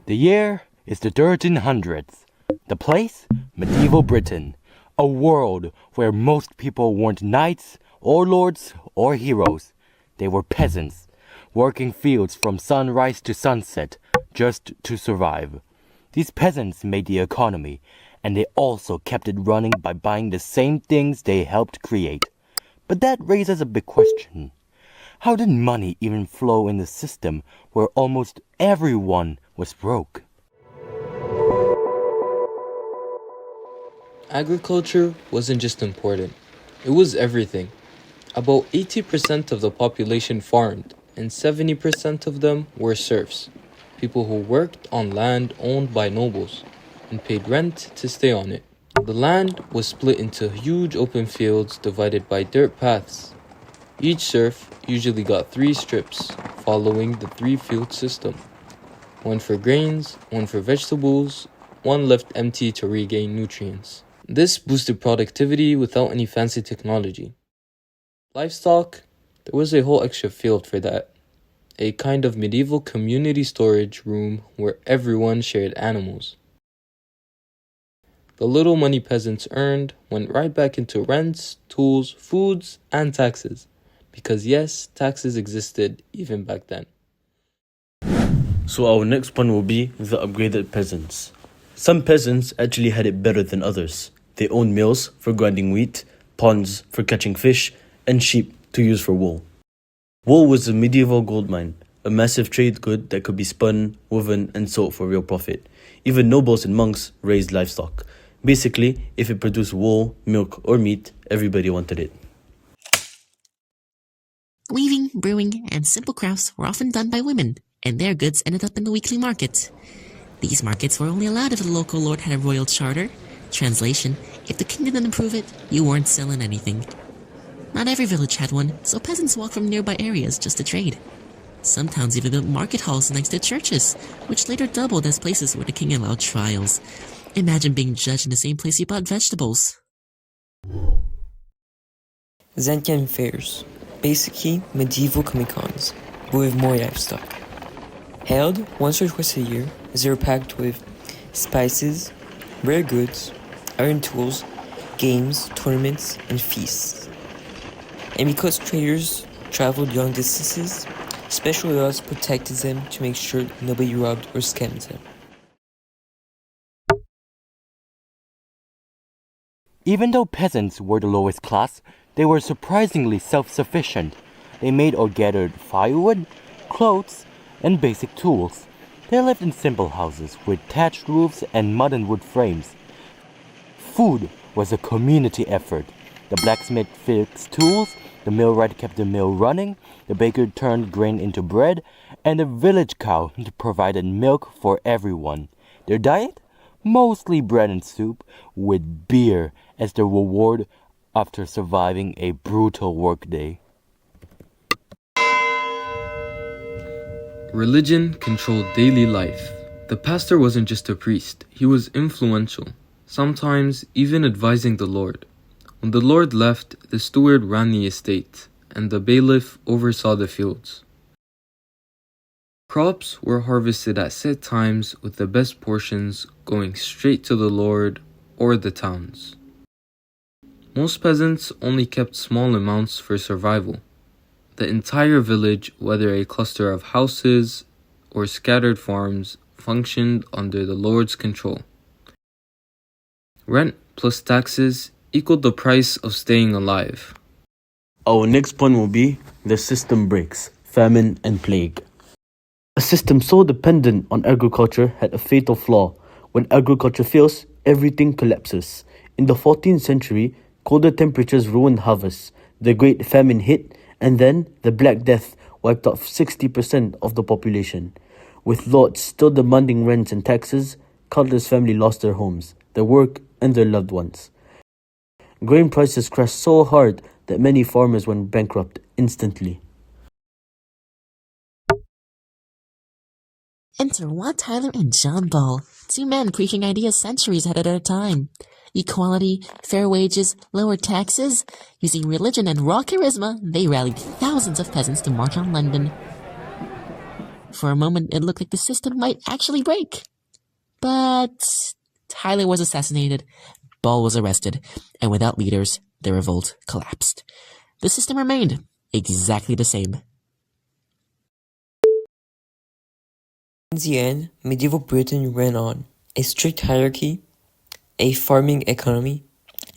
The year is the 1300s. The place? Medieval Britain. A world where most people weren't knights or lords or heroes. They were peasants, working fields from sunrise to sunset just to survive. These peasants made the economy, and they also kept it running by buying the same things they helped create. But that raises a big question. How did money even flow in the system where almost everyone was broke? Agriculture wasn't just important, it was everything. About 80% of the population farmed, and 70% of them were serfs, people who worked on land owned by nobles and paid rent to stay on it. The land was split into huge open fields divided by dirt paths. Each serf usually got 3 strips, following the 3-field system. One for grains, one for vegetables, one left empty to regain nutrients. This boosted productivity without any fancy technology. Livestock, there was a whole extra field for that. A kind of medieval community storage room where everyone shared animals. The little money peasants earned went right back into rents, tools, foods, and taxes. Because yes, taxes existed even back then. So our next point will be the upgraded peasants. Some peasants actually had it better than others. They owned mills for grinding wheat, ponds for catching fish, and sheep to use for wool. Wool was a medieval gold mine, a massive trade good that could be spun, woven, and sold for real profit. Even nobles and monks raised livestock. Basically, if it produced wool, milk, or meat, everybody wanted it. Weaving, brewing, and simple crafts were often done by women, and their goods ended up in the weekly market. These markets were only allowed if the local lord had a royal charter. Translation, if the king didn't approve it, you weren't selling anything. Not every village had one, so peasants walked from nearby areas just to trade. Some towns even built market halls next to churches, which later doubled as places where the king allowed trials. Imagine being judged in the same place you bought vegetables. Zancam fairs, basically medieval Comic-Cons, but with more livestock. Held once or twice a year, they were packed with spices, rare goods, iron tools, games, tournaments, and feasts. And because traders traveled long distances, special laws protected them to make sure nobody robbed or scammed them. Even though peasants were the lowest class, they were surprisingly self-sufficient. They made or gathered firewood, clothes, and basic tools. They lived in simple houses with thatched roofs and mud and wood frames. Food was a community effort. The blacksmith fixed tools, the millwright kept the mill running, the baker turned grain into bread, and the village cow provided milk for everyone. Their diet? Mostly bread and soup, with beer as their reward after surviving a brutal workday. Religion controlled daily life. The pastor wasn't just a priest, he was influential, sometimes even advising the Lord. When the Lord left, the steward ran the estate, and the bailiff oversaw the fields. Crops were harvested at set times with the best portions going straight to the Lord or the towns. Most peasants only kept small amounts for survival. The entire village, whether a cluster of houses or scattered farms, functioned under the Lord's control. Rent plus taxes equaled the price of staying alive. Our next point will be the system breaks, famine and plague. A system so dependent on agriculture had a fatal flaw. When agriculture fails, everything collapses. In the 14th century, colder temperatures ruined harvests. The Great Famine hit, and then the Black Death wiped out 60% of the population. With lords still demanding rents and taxes, countless families lost their homes, their work, and their loved ones. Grain prices crashed so hard that many farmers went bankrupt instantly. Enter Wat Tyler and John Ball, 2 men preaching ideas centuries ahead of their time. Equality, fair wages, lower taxes. Using religion and raw charisma, they rallied thousands of peasants to march on London. For a moment, it looked like the system might actually break. But Tyler was assassinated, Ball was arrested, and without leaders, the revolt collapsed. The system remained exactly the same. In the end, medieval Britain ran on a strict hierarchy, a farming economy,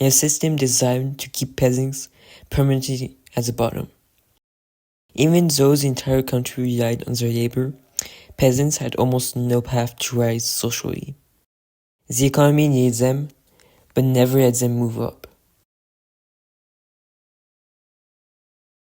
and a system designed to keep peasants permanently at the bottom. Even though the entire country relied on their labor, peasants had almost no path to rise socially. The economy needed them, but never let them move up.